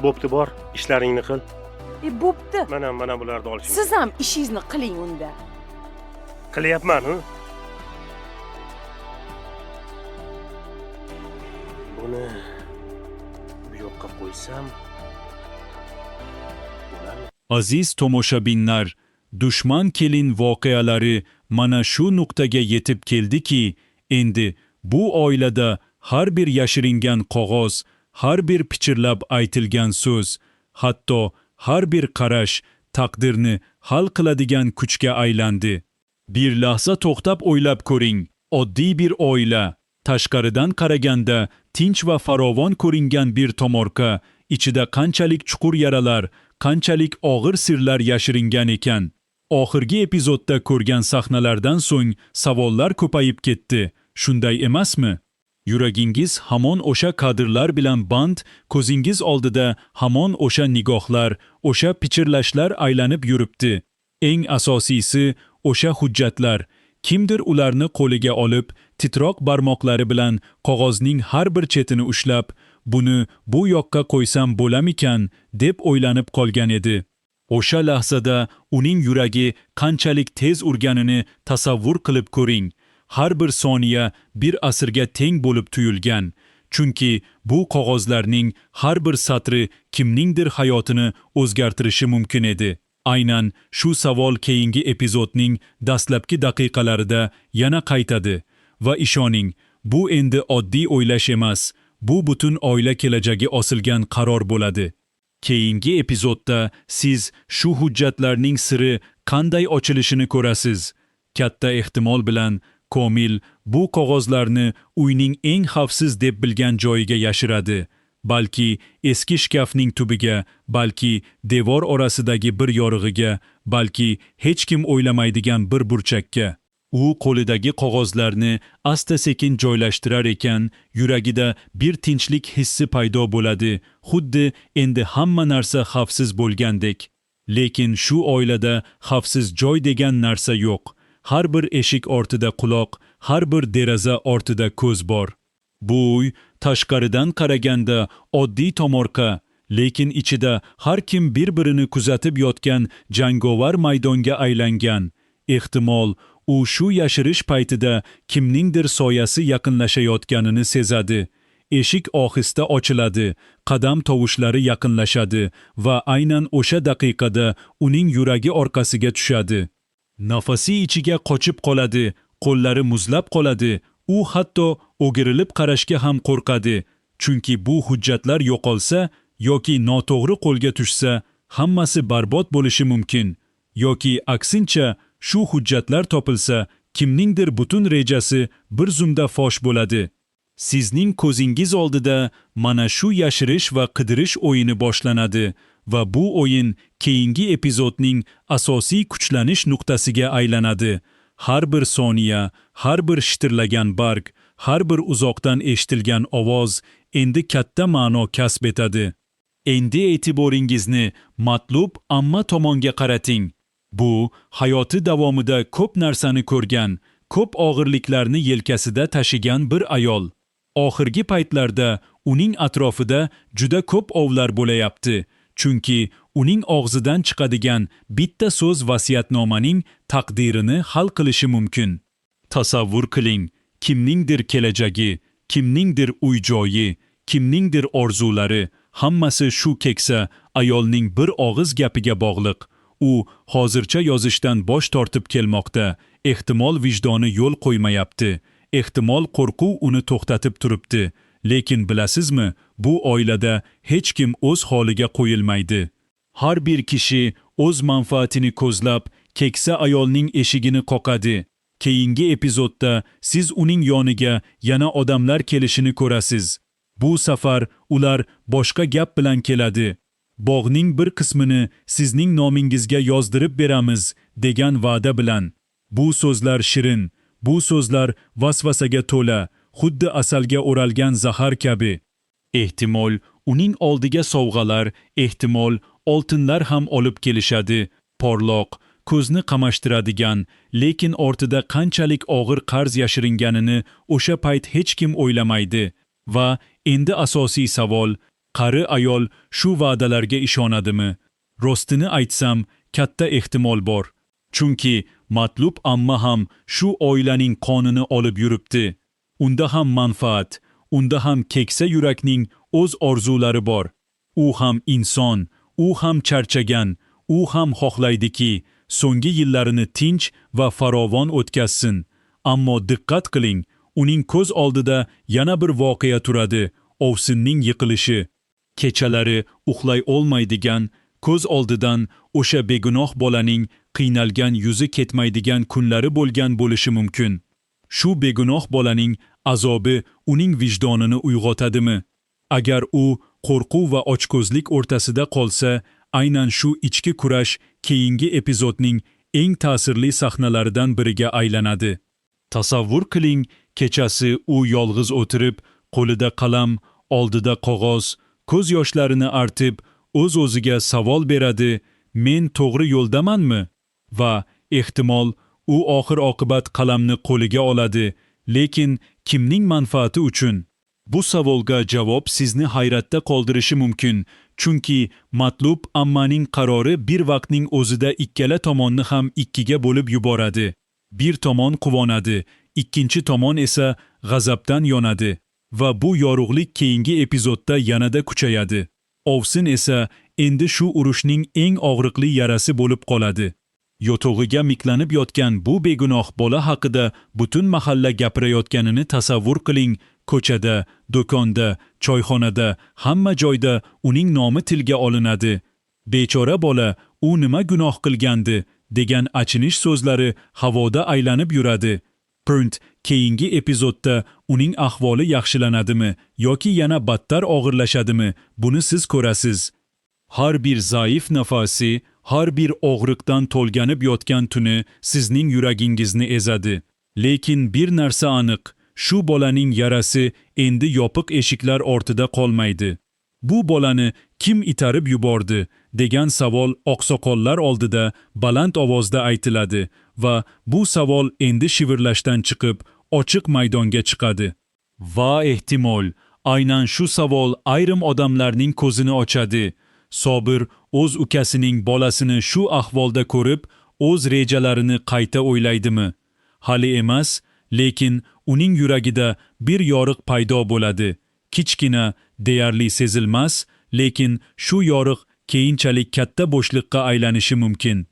Bo'pti, bor, ishlaringni qil. Bo'pti. Mana bularni olishim. Siz ham ishingizni qiling unda. Qilyapman-ku. Buni bu yoqqa qo'ysam bo'ladimi? Aziz tomoshabinlar, dushman kelin voqealari mana shu nuqtaga yetib keldiki, endi bu oilada har bir yashiringan qog'oz, har bir pichirlab aytilgan so'z, hatto har bir qarash taqdirni hal qiladigan kuchga aylandi. Bir lahza to'xtab o'ylab ko'ring. Oddiy bir oila, tashqaridan qaraganda tinch va farovon ko'ringan bir tomorqa, ichida qanchalik chuqur yaralar, qanchalik og'ir sirlar yashiringan ekan. Oxirgi epizodda ko'rgan sahnalardan so'ng savollar ko'payib ketdi. Shunday emasmi? Yuragingiz hamon o'sha kadrlar bilan band, ko'zingiz oldida hamon o'sha nigohlar, o'sha pichirlashlar aylanib yuribdi. Eng asosiysi o'sha hujjatlar. Kimdir ularni qo'liga olib, titroq barmoqlari bilan qog'ozning har bir chetini ushlab, buni bu yoqqa qo'ysam bo'lamikan, deb o'ylanib qolgan edi. O'sha lahzada uning yuragi qanchalik tez urganini tasavvur qilib ko'ring. Har bir soniya bir asrga teng bo'lib tuyulgan. Chunki bu qog'ozlarning har bir satri kimningdir hayotini o'zgartirishi mumkin edi. Aynan shu savol keyingi epizodning dastlabki daqiqalarida yana qaytadi. Va ishoning, bu endi oddiy o'ylash emas, bu butun oila kelajagi osilgan qaror bo'ladi. Keyingi epizodda siz shu hujjatlarning siri qanday ochilishini ko'rasiz. Katta ehtimol bilan Komil bu qog'ozlarni uyning eng xavfsiz deb bilgan joyiga yashiradi. Balki eski shkafning tubiga, balki devor orasidagi bir yorig'iga, balki hech kim o'ylamaydigan bir burchakka. U qo'lidagi qog'ozlarni asta-sekin joylashtirar ekan, yuragida bir tinchlik hissi paydo bo'ladi, xuddi endi hamma narsa xavfsiz bo'lgandek. Lekin shu oilada xavfsiz joy degan narsa yo'q. Har bir eshik ortida quloq, har bir deraza ortida ko'z bor. Bu uy tashqaridan qaraganda oddiy tomorqa, lekin ichida har kim bir-birini kuzatib yotgan jangovar maydonga aylangan. Ehtimol u shu yashirish paytida kimningdir soyasi yaqinlashayotganini sezadi. Eshik ohista ochiladi, qadam tovushlari yaqinlashadi va aynan o'sha daqiqada uning yuragi orqasiga tushadi. Nafasi ichiga qochib qoladi, qo'llari muzlab qoladi, u hatto o'girilib qarashga ham qo'rqadi. Chunki bu hujjatlar yo'qolsa yoki noto'g'ri qo'lga tushsa, hammasi barbod bo'lishi mumkin. Yoki aksincha, shu hujjatlar topilsa, kimningdir butun rejasi bir zumda fosh bo'ladi. Sizning ko'zingiz oldida mana shu yashirish va qidirish o'yini boshlanadi va bu o'yin keyingi epizodning asosiy kuchlanish nuqtasiga aylanadi. Har bir soniya, har bir shitirlagan barg, har bir uzoqdan eshitilgan ovoz endi katta ma'no kasb etadi. Endi e'tiboringizni matlub amma tomonga qarating. Bu hayoti davomida ko'p narsani ko'rgan, ko'p og'irliklarni yelkasida tashigan bir ayol. Oxirgi paytlarda uning atrofida juda ko'p ovlar bo'layapti. Chunki uning og'zidan chiqadigan bitta so'z vasiyatnomaning taqdirini hal qilishi mumkin. Tasavvur qiling, kimningdir kelajagi, kimningdir uy-joyi, kimningdir orzulari, hammasi shu keksa ayolning bir og'iz gapiga bog'liq. U hozircha yozishdan bosh tortib kelmoqda. Ehtimol vijdoni yo'l qo'ymayapti. Ehtimol qo'rquv uni to'xtatib turibdi. Lekin bilasizmi, bu oilada hech kim o'z holiga qo'yilmaydi. Har bir kishi o'z manfaatini ko'zlab, keksa ayolning eshigini qoqadi. Keyingi epizodda siz uning yoniga yana odamlar kelishini ko'rasiz. Bu safar ular boshqa gap bilan keladi. Bog'ning bir qismini sizning nomingizga yozdirib beramiz degan va'da bilan. Bu so'zlar shirin, bu so'zlar vasvasaga to'la, xuddi asalga o'ralgan zahar kabi. Ehtimol uning oldiga sovg'alar, ehtimol oltinlar ham olib kelishadi. Porloq, ko'zni qamashtiradigan, lekin ortida qanchalik og'ir qarz yashiringanini o'sha payt hech kim o'ylamaydi. Va endi asosiy savol, qari ayol shu va'dalarga ishonadimi? Rostini aytsam, katta ehtimol bor. Chunki matlub amma ham shu oilaning qonini olib yuribdi. Unda ham manfaat, unda ham keksa yurakning o'z orzulari bor. U ham inson, u ham charchagan, u ham xohlaydiki, so'nggi yillarini tinch va farovon o'tkazsin. Ammo diqqat qiling, uning ko'z oldida yana bir voqea turadi, Ovsinning yiqilishi. Kechalari uxlay olmaydigan, ko'z oldidan o'sha begunoh bolaning qiynalgan yuzi ketmaydigan kunlari bo'lgan bo'lishi mumkin. Shu begunoh bolaning azobi uning vijdonini uyg'otadimi? Agar u qo'rquv va ochko'zlik o'rtasida qolsa, aynan shu ichki kurash keyingi epizodning eng ta'sirli sahnalaridan biriga aylanadi. Tasavvur qiling, kechasi u yolg'iz o'tirib, qo'lida qalam, oldida qog'oz, ko'z yoshlarini artib, o'z-o'ziga savol beradi: men to'g'ri yo'ldamanmi? Va ehtimol u oxir-oqibat qalamni qo'liga oladi, lekin kimning manfaati uchun? Bu savolga javob sizni hayratda qoldirishi mumkin, chunki matlub ammaning qarori bir vaqtning o'zida ikkala tomonni ham ikkiga bo'lib yuboradi. Bir tomon quvonadi, ikkinchi tomon esa g'azabdan yonadi va bu yorug'lik keyingi epizodda yanada kuchayadi. Ovsin esa endi shu urushning eng og'riqli yarasi bo'lib qoladi. Yotog'iga miklanib yotgan bu begunoh bola haqida butun mahalla gapirayotganini tasavvur qiling. Ko'chada, do'konda, choyxonada, hamma joyda uning nomi tilga olinadi. Bechora bola, u nima gunoh qilgandi degan achinish so'zlari havoda aylanib yuradi. Print keyingi epizodda uning ahvoli yaxshilanadimi yoki yana battar og'irlashadimi? Buni siz ko'rasiz. Har bir zaif nafasi, har bir og'riqdan to'lganib yotgan tuni sizning yuragingizni ezadi. Lekin bir narsa aniq, shu bolaning yarasi endi yopiq eshiklar ortida qolmaydi. Bu bolani kim itarib yubordi degan savol oqsoqollar oldida baland ovozda aytiladi va bu savol endi shivirlashdan chiqib ochiq maydonga chiqadi. Va ehtimol, aynan shu savol ayrim odamlarning ko'zini ochadi. Sobir o'z ukasining bolasini shu ahvolda ko'rib, o'z rejalarini qayta o'ylaydimi? Hali emas, lekin uning yuragida bir yoriq paydo bo'ladi. Kichkina, deyarli sezilmas, lekin shu yoriq keyinchalik katta bo'shliqqa aylanishi mumkin.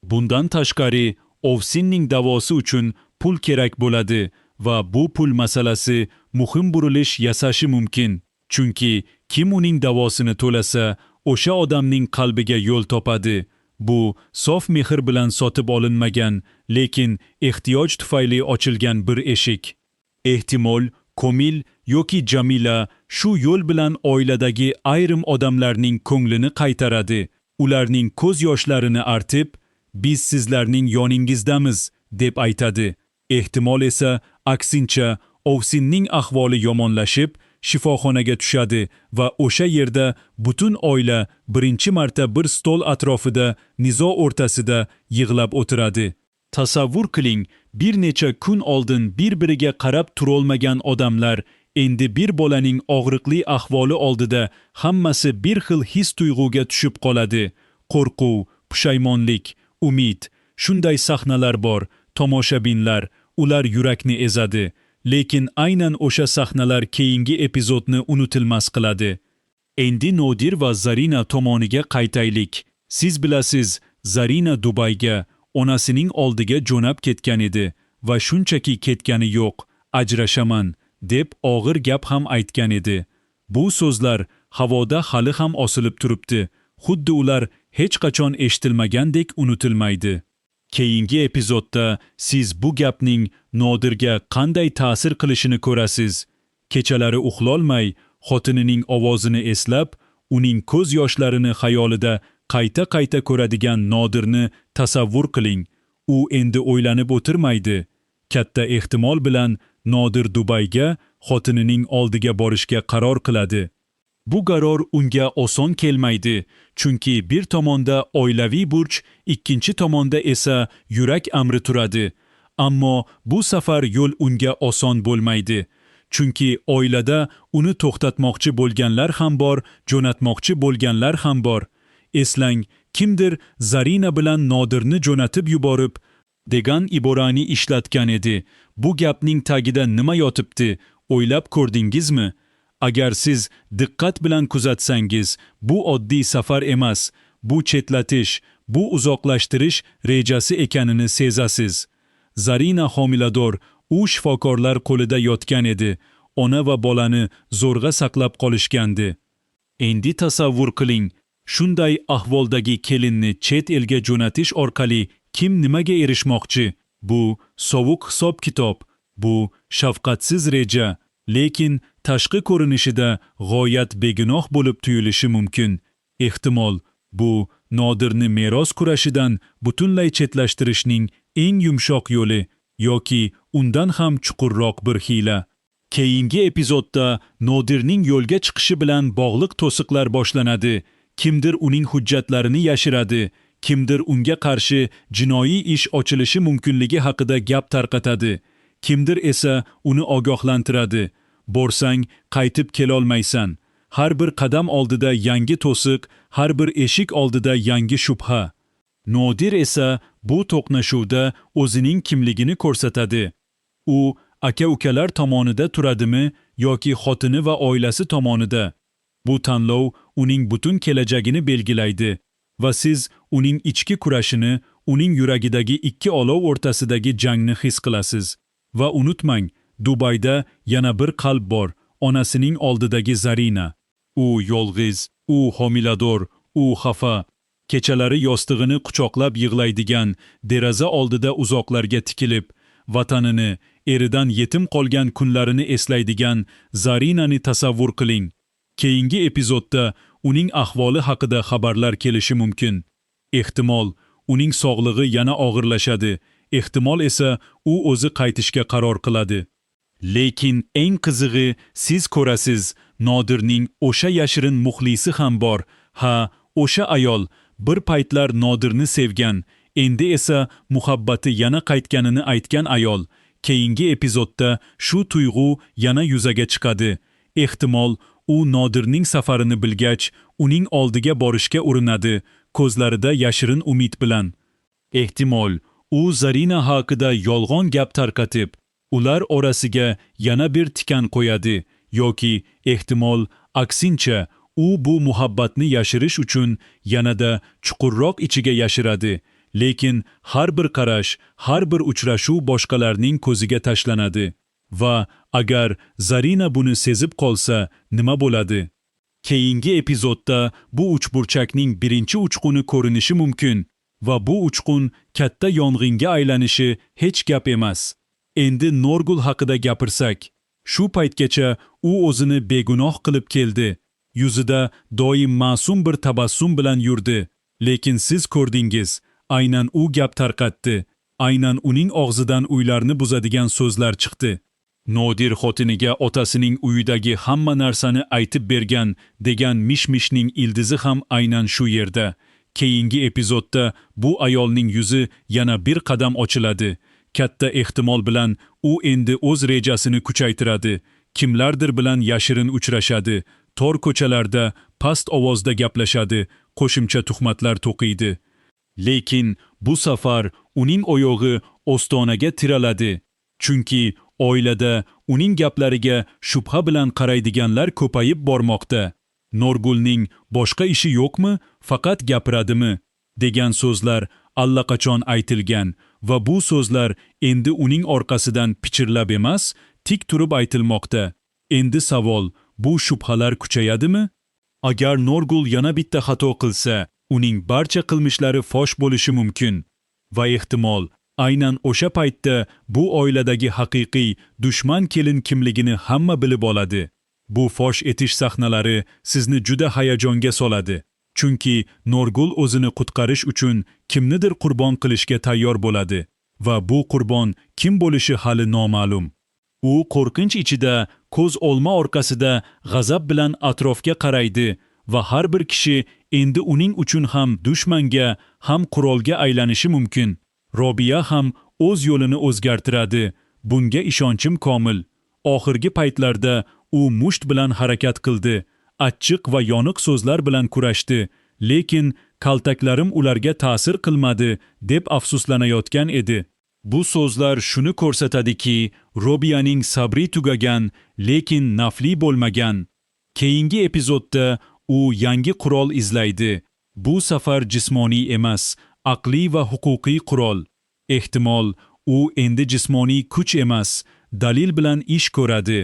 Bundan tashqari, Ovsinning davosi uchun pul kerak bo'ladi va bu pul masalasi muhim burilish yasashi mumkin. Chunki kim uning davosini to'lasa, o'sha odamning qalbiga yo'l topadi. Bu sof mehr bilan sotib olinmagan, lekin ehtiyoj tufayli ochilgan bir eshik. Ehtimol, Komil yoki Jamila shu yo'l bilan oiladagi ayrim odamlarning ko'nglini qaytaradi. Ularning ko'z yoshlarini artib, biz sizlarning yoningizdamiz deb aytadi. Ehtimol esa aksincha Ovsinning ahvoli yomonlashib, shifoxonaga tushadi va o'sha yerda butun oila birinchi marta bir stol atrofida nizo o'rtasida yig'lab o'tiradi. Tasavvur qiling, bir necha kun oldin bir-biriga qarab turolmagan odamlar endi bir bolaning og'riqli ahvoli oldida hammasi bir xil his-tuyg'uga tushib qoladi. Qo'rquv, pushaymonlik, umid, shunday sahnalar bor. Tomoshabinlar, ular yurakni ezadi. Lekin aynan o'sha sahnalar keyingi epizodni unutilmas qiladi. Endi Nodir va Zarina tomoniga qaytaylik. Siz bilasiz, Zarina Dubayga, onasining oldiga jo'nab ketgan edi va shunchaki ketgani yo'q, ajrashaman deb og'ir gap ham aytgan edi. Bu so'zlar havoda hali ham osilib turibdi. Xuddi ular hech qachon eshitilmagandek unutilmaydi. Keyingi epizodda siz bu gapning Nodirga qanday ta'sir qilishini ko'rasiz. Kechalari uxlolmay, xotinining ovozini eslab, uning ko'z yoshlarini xayolida qayta-qayta ko'radigan Nodirni tasavvur qiling. U endi o'ylanib o'tirmaydi. Katta ehtimol bilan Nodir Dubayga xotinining oldiga borishga qaror qiladi. Bu qaror unga oson kelmaydi, chunki bir tomonda oilaviy burch, ikkinchi tomonda esa yurak amri turadi. Ammo bu safar yo'l unga oson bo'lmaydi. Chunki oilada uni to'xtatmoqchi bo'lganlar ham bor, jo'natmoqchi bo'lganlar ham bor. Eslang, kimdir Zarina bilan Nodirni jo'natib yuborib, degan iborani ishlatgan edi. Bu gapning tagida nima yotibdi, o'ylab ko'rdingizmi? Agar siz diqqat bilan kuzatsangiz, bu oddiy safar emas, bu chetlatish, bu uzoqlashtirish rejasi ekanini sezasiz. Zarina homilador, u shifokorlar qo'lida yotgan edi. Ona va bolani zo'rg'a saqlab qolishgandi. Endi tasavvur qiling, shunday ahvoldagi kelinni chet elga jo'natish orqali kim nimaga erishmoqchi? Bu sovuq hisob-kitob, bu shafqatsiz reja, lekin tashqi ko'rinishida g'oyat begunoh bo'lib tuyulishi mumkin. Ehtimol, bu Nodirni meros kurashidan butunlay chetlashtirishning eng yumshoq yo'li yoki undan ham chuqurroq bir hiyla. Keyingi epizodda Nodirning yo'lga chiqishi bilan bog'liq to'siqlar boshlanadi. Kimdir uning hujjatlarini yashiradi, kimdir unga qarshi jinoiy ish ochilishi mumkinligi haqida gap tarqatadi, kimdir esa uni ogohlantiradi. Borsang, qaytib kelolmaysan. Har bir qadam oldida yangi to'siq, har bir eshik oldida yangi shubha. Nodir esa bu to'qnashuvda o'zining kimligini ko'rsatadi. U aka-ukalar tomonida turadimi yoki xotini va oilasi tomonida? Bu tanlov uning butun kelajagini belgilaydi va siz uning ichki kurashini, uning yuragidagi ikki olov o'rtasidagi jangni his qilasiz. Va unutmang, Dubayda yana bir qalb bor, onasining oldidagi Zarina. U yolg'iz, u homilador, u xafa. Kechalari yostig'ini quchoqlab yig'laydigan, deraza oldida uzoqlarga tikilib, vatanini, eridan yetim qolgan kunlarini eslaydigan Zarinani tasavvur qiling. Keyingi epizodda uning ahvoli haqida xabarlar kelishi mumkin. Ehtimol, uning sog'lig'i yana og'irlashadi. Ehtimol esa u o'zi qaytishga qaror qiladi. Lekin eng qizig'i, siz ko'rasiz, Nodirning o'sha yashirin muxlisi ham bor. Ha, o'sha ayol bir paytlar Nodirni sevgan, endi esa muhabbati yana qaytganini aytgan ayol. Keyingi epizodda shu tuyg'u yana yuzaga chiqadi. Ehtimol, u Nodirning safarini bilgach, uning oldiga borishga urinadi, ko'zlarida yashirin umid bilan. Ehtimol, u Zarina haqida yolg'on gap tarqatib, ular orasiga yana bir tikan qo'yadi, yoki ehtimol, aksincha, u bu muhabbatni yashirish uchun yanada chuqurroq ichiga yashiradi. Lekin har bir qarash, har bir uchrashuv boshqalarning ko'ziga tashlanadi. Va agar Zarina buni sezib qolsa, nima bo'ladi? Keyingi epizodda bu uchburchakning birinchi uchquni ko'rinishi mumkin va bu uchqun katta yong'inga aylanishi hech gap emas. Endi Norgul haqida gapirsak, shu paytgacha u o'zini begunoh qilib keldi. Yuzida doim ma'sum bir tabassum bilan yurdi. Lekin siz ko'rdingiz, aynan u gap tarqatdi. Aynan uning og'zidan uylarni buzadigan so'zlar chiqdi. Nodir xotiniga otasining uyidagi hamma narsani aytib bergan degan mish-mishning ildizi ham aynan shu yerda. Keyingi epizodda bu ayolning yuzi yana bir qadam ochiladi. Katta ehtimol bilan u endi o'z rejasini kuchaytiradi. Kimlardir bilan yashirin uchrashadi. Tor ko'chalarda past ovozda gaplashadi, qo'shimcha tuhmatlar to'qiydi. Lekin bu safar uning oyog'i ostonaga tiraladi. Chunki oilada uning gaplariga shubha bilan qaraydiganlar ko'payib bormoqda. Norgulning boshqa ishi yo'qmi, faqat gapiradimi? degan so'zlar allaqachon aytilgan va bu so'zlar endi uning orqasidan pichirlab emas, tik turib aytilmoqda. Endi savol, bu shubhalar kuchayadimi? Agar Norgul yana bitta xato qilsa, uning barcha qilmishlari fosh bo'lishi mumkin. Va ehtimol, aynan o'sha paytda bu oiladagi haqiqiy dushman kelin kimligini hamma bilib oladi. Bu fosh etish sahnalari sizni juda hayajonga soladi. Chunki Norgul o'zini qutqarish uchun kimnidir qurbon qilishga tayyor bo'ladi. Va bu qurbon kim bo'lishi hali noma'lum. U qo'rqinch ichida, ko'z olma orqasida g'azab bilan atrofga qaraydi va har bir kishi endi uning uchun ham dushmanga, ham qurolga aylanishi mumkin. Robiya ham o'z yo'lini o'zgartiradi. Bunga ishonchim komil. oxirgi paytlarda u musht bilan harakat qildi, achchiq va yoniq so'zlar bilan kurashdi, lekin kaltaklarim ularga ta'sir qilmadi deb afsuslanayotgan edi. Bu so'zlar shuni ko'rsatadiki, Robiyaning sabri tugagan, lekin nafli bo'lmagan. Keyingi epizodda u yangi qurol izlaydi. Bu safar jismoniy emas, aqliy va huquqiy qurol. Ehtimol, u endi jismoniy kuch emas, dalil bilan ish ko'radi.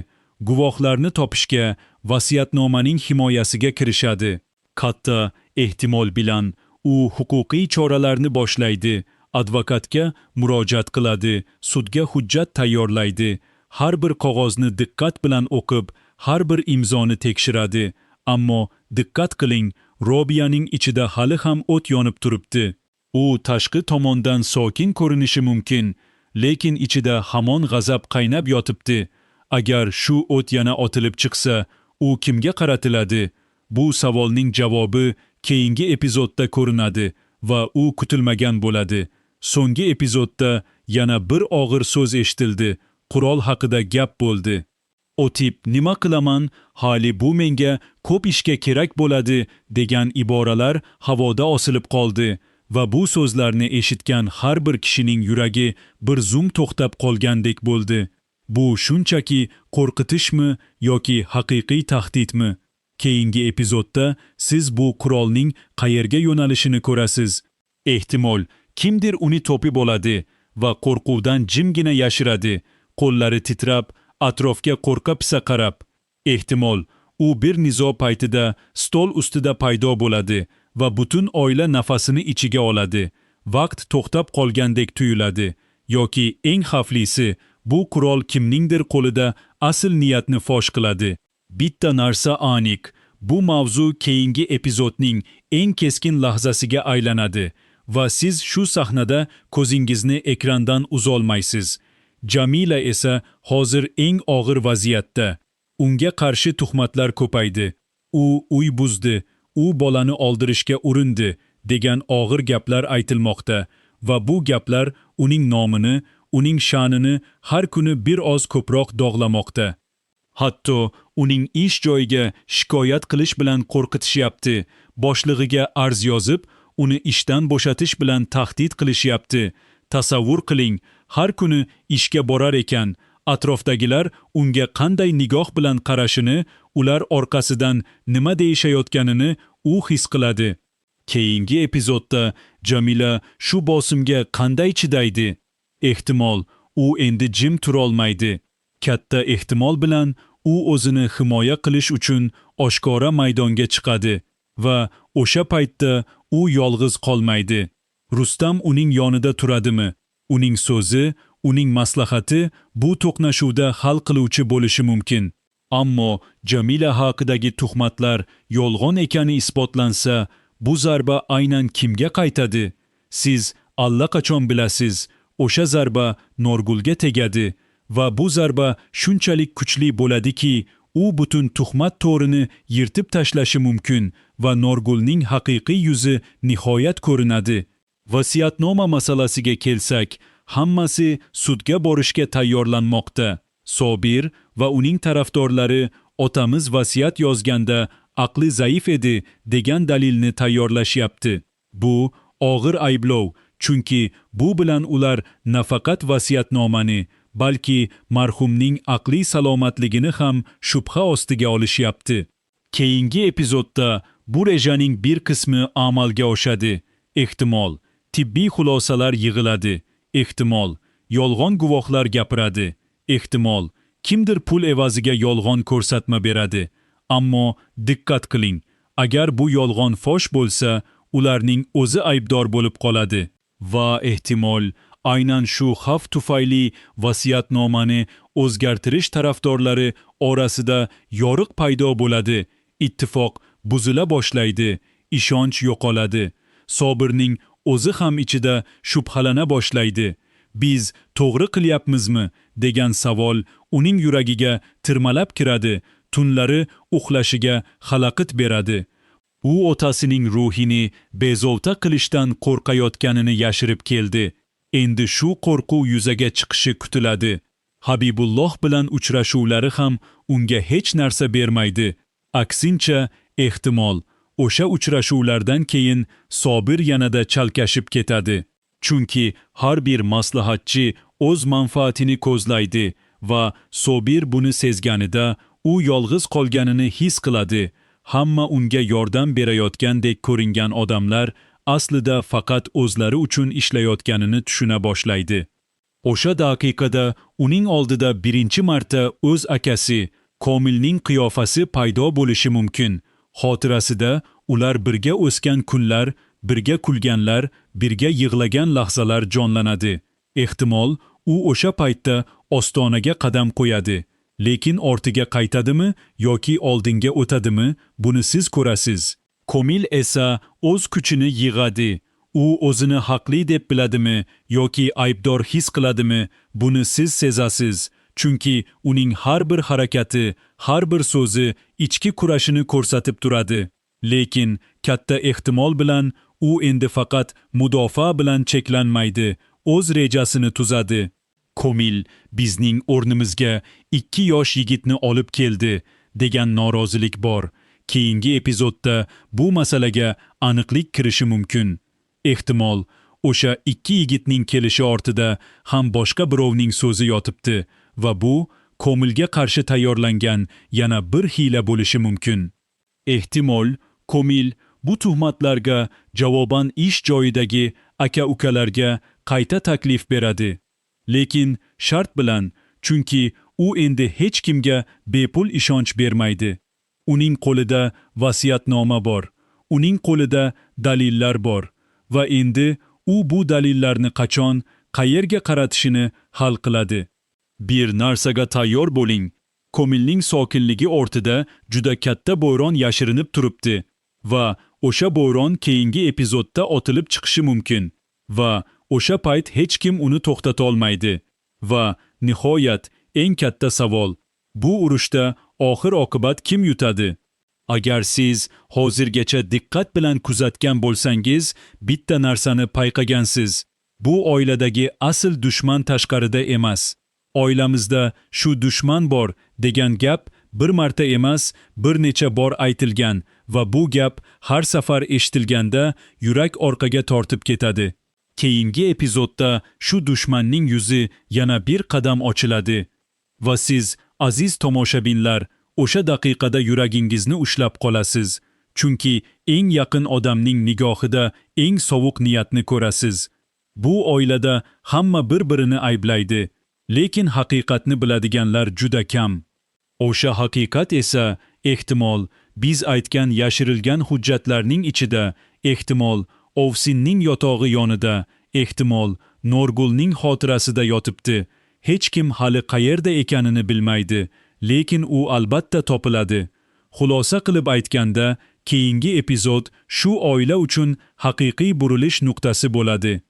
Guvohlarni topishga, vasiyatnomaning himoyasiga kirishadi. Katta ehtimol bilan u huquqiy choralarni boshlaydi. Advokatga murojaat qiladi, sudga hujjat tayyorlaydi. Har bir qog'ozni diqqat bilan o'qib, har bir imzoni tekshiradi. Ammo diqqat qiling, Robiyaning ichida hali ham o't yonib turibdi. U tashqi tomondan sokin ko'rinishi mumkin, lekin ichida hamon g'azab qaynab yotibdi. Agar shu o't yana otilib chiqsa, u kimga qaratiladi? Bu savolning javobi keyingi epizodda ko'rinadi va u kutilmagan bo'ladi. So'nggi epizodda yana bir og'ir so'z eshitildi. Qurol haqida gap bo'ldi. O'tib nima qilaman, hali bu menga ko'p ishga kerak bo'ladi degan iboralar havoda osilib qoldi va bu so'zlarni eshitgan har bir kishining yuragi bir zum to'xtab qolgandek bo'ldi. Bu shunchaki qo'rqitishmi yoki haqiqiy tahdidmi? Keyingi epizodda siz bu qurolning qayerga yo'nalishini ko'rasiz. Ehtimol kimdir uni topib oladi va qo'rquvdan jimgina yashiradi, qo'llari titrab, atrofga qo'rqa-pisa qarab. Ehtimol, u bir nizo paytida stol ustida paydo bo'ladi va butun oila nafasini ichiga oladi. Vaqt to'xtab qolgandek tuyuladi. Yoki eng xavflisi, bu qurol kimningdir qo'lida asl niyatni fosh qiladi. Bitta narsa aniq, bu mavzu keyingi epizodning eng keskin lahzasiga aylanadi va siz shu sahnada ko'zingizni ekrandan uzolmaysiz. Jamila esa hozir eng og'ir vaziyatda. Unga qarshi tuhmatlar ko'paydi. U uy buzdi, u bolani oldirishga urindi degan og'ir gaplar aytilmoqda va bu gaplar uning nomini, uning sha'nini har kuni bir oz ko'proq dog'lamoqda. Hatto uning ish joyiga shikoyat qilish bilan qo'rqitishyapti, boshlig'iga arz yozib, uni ishdan bo'shatish bilan tahdid qilishyapti. Tasavvur qiling, har kuni ishga borar ekan, atrofdagilar unga qanday nigoh bilan qarashini, ular orqasidan nima deyishayotganini u his qiladi. Keyingi epizodda Jamila shu bosimga qanday chidaydi? Ehtimol, u endi jim turolmaydi. Katta ehtimol bilan u o'zini himoya qilish uchun oshkora maydonga chiqadi va o'sha paytda u yolg'iz qolmaydi. Rustam uning yonida turadimi? Uning so'zi, uning maslahati bu to'qnashuvda hal qiluvchi bo'lishi mumkin. Ammo Jamila haqidagi tuhmatlar yolg'on ekani isbotlansa, bu zarba aynan kimga qaytadi? Siz allaqachon bilasiz, o'sha zarba Norgulga tegadi va bu zarba shunchalik kuchli bo'ladiki, u butun tuhmat to'rini yirtib tashlashi mumkin va Norgulning haqiqiy yuzi nihoyat ko'rinadi. Vasiyatnoma masalasiga kelsak, hammasi sudga borishga tayyorlanmoqda. Sobir va uning tarafdorlari otamiz vasiyat yozganda aqli zaif edi degan dalilni tayyorlashyapti. Bu og'ir ayblov, chunki bu bilan ular nafaqat vasiyatnomani, balki marhumning aqliy salomatligini ham shubha ostiga olishyapti. Keyingi epizodda bu rejaning bir qismi amalga oshadi. Ehtimol, tibbiy xulosalar yig'iladi. Ehtimol, yolg'on guvohlar gapiradi. Ehtimol, kimdir pul evaziga yolg'on ko'rsatma beradi. Ammo diqqat qiling, agar bu yolg'on fosh bo'lsa, ularning o'zi aybdor bo'lib qoladi. Va ehtimol, aynan shu xavf tufayli vasiyatnomani o'zgartirish tarafdorlari orasida yoriq paydo bo'ladi. Ittifoq buzila boshlaydi, ishonch yo'qoladi. Sobirning o'zi ham ichida shubhalana boshlaydi. Biz to'g'ri qilyapmizmi degan savol uning yuragiga tirmalab kiradi, tunlari uxlashiga xalaqit beradi. U otasining ruhini bezovta qilishdan qo'rqayotganini yashirib keldi. Endi shu qo'rquv yuzaga chiqishi kutiladi. Habibulloh bilan uchrashuvlari ham unga hech narsa bermaydi. Aksincha, ehtimol, o'sha uchrashuvlardan keyin Sobir yanada chalkashib ketadi. Chunki har bir maslahatchi o'z manfaatini ko'zlaydi va Sobir buni sezganida u yolg'iz qolganini his qiladi. Hamma unga yordam berayotgandek ko'ringan odamlar aslida faqat o'zlari uchun ishlayotganini tushuna boshlaydi. O'sha daqiqada uning oldida birinchi marta o'z akasi Komilning qiyofasi paydo bo'lishi mumkin. Xotirasida ular birga o'sgan kunlar, birga kulganlar, birga yig'lagan lahzalar jonlanadi. Ehtimol, u o'sha paytda ostonaga qadam qo'yadi. Lekin ortiga qaytadimi yoki oldinga o'tadimi, buni siz ko'rasiz. Komil esa o'z kuchini yig'adi. U o'zini haqli deb biladimi yoki aybdor his qiladimi, buni siz sezasiz. Chunki uning har bir harakati, har bir so'zi ichki kurashini ko'rsatib turadi. Lekin katta ehtimol bilan u endi faqat mudofaa bilan cheklanmaydi, o'z rejasini tuzadi. Komil bizning o'rnimizga 2 yosh yigitni olib keldi degan norozilik bor. Keyingi epizodda bu masalaga aniqlik kirishi mumkin. Ehtimol, o'sha 2 yigitning kelishi ortida ham boshqa birovning so'zi yotibdi va bu Komilga qarshi tayyorlangan yana bir hiyla bo'lishi mumkin. Ehtimol, Komil bu tuhmatlarga javoban ish joyidagi aka-ukalarga qayta taklif beradi. Lekin shart bilan, chunki u endi hech kimga bepul ishonch bermaydi. Uning qo'lida vasiyatnoma bor, uning qo'lida dalillar bor va endi u bu dalillarni qachon, qayerga qaratishini hal qiladi. Bir narsaga tayyor bo'ling. Komilning sokinligi ortida juda katta bo'ron yashirinib turibdi va o'sha bo'ron keyingi epizodda otilib chiqishi mumkin va o'sha payt hech kim uni to'xtata olmaydi. Va nihoyat eng katta savol, bu urushda oxir oqibat kim yutadi? Agar siz hozirgacha diqqat bilan kuzatgan bo'lsangiz, bitta narsani payqagansiz. Bu oiladagi asl dushman tashqarida emas. Oilamizda shu dushman bor degan gap bir marta emas, bir necha bor aytilgan va bu gap har safar eshitilganda yurak orqaga tortib ketadi. Keyingi epizodda shu dushmanning yuzi yana bir qadam ochiladi va siz, aziz tomoshabinlar, o'sha daqiqada yuragingizni ushlab qolasiz. Chunki eng yaqin odamning nigohida eng sovuq niyatni ko'rasiz. Bu oilada hamma bir-birini ayblaydi. Lekin haqiqatni biladiganlar juda kam. O'sha haqiqat esa ehtimol biz aytgan yashirilgan hujjatlarning ichida, ehtimol Ovsinning yotog'i yonida, ehtimol Norgulning xotirasida yotibdi. Hech kim hali qayerda ekanini bilmaydi, lekin u albatta topiladi. Xulosa qilib aytganda, keyingi epizod shu oila uchun haqiqiy burilish nuqtasi bo'ladi.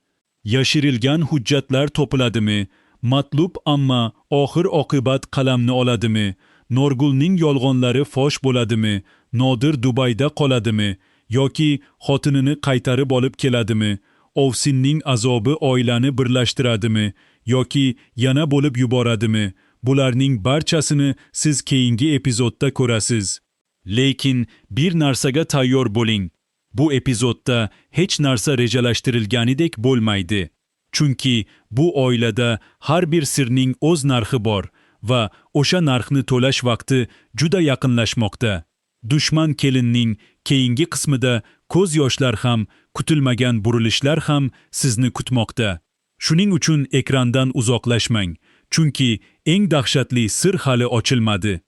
Yashirilgan hujjatlar topiladimi? Matlub amma oxir oqibat qalamni oladimi? Norgulning yolg'onlari fosh bo'ladimi? Nodir Dubayda qoladimi? Yoki xotinini qaytarib olib keladimi? Ovsinning azobi oilani birlashtiradimi? Yoki yana bo'lib yuboradimi? Bularning barchasini siz keyingi epizodda ko'rasiz. Lekin bir narsaga tayyor bo'ling. Bu epizodda hech narsa rejalashtirilganidek bo'lmaydi. Chunki bu oilada har bir sirning o'z narxi bor va o'sha narxni to'lash vaqti juda yaqinlashmoqda. Dushman kelinning keyingi qismida ko'z yoshlar ham, kutilmagan burilishlar ham sizni kutmoqda. Shuning uchun ekrandan uzoqlashmang, chunki eng dahshatli sir hali ochilmadi.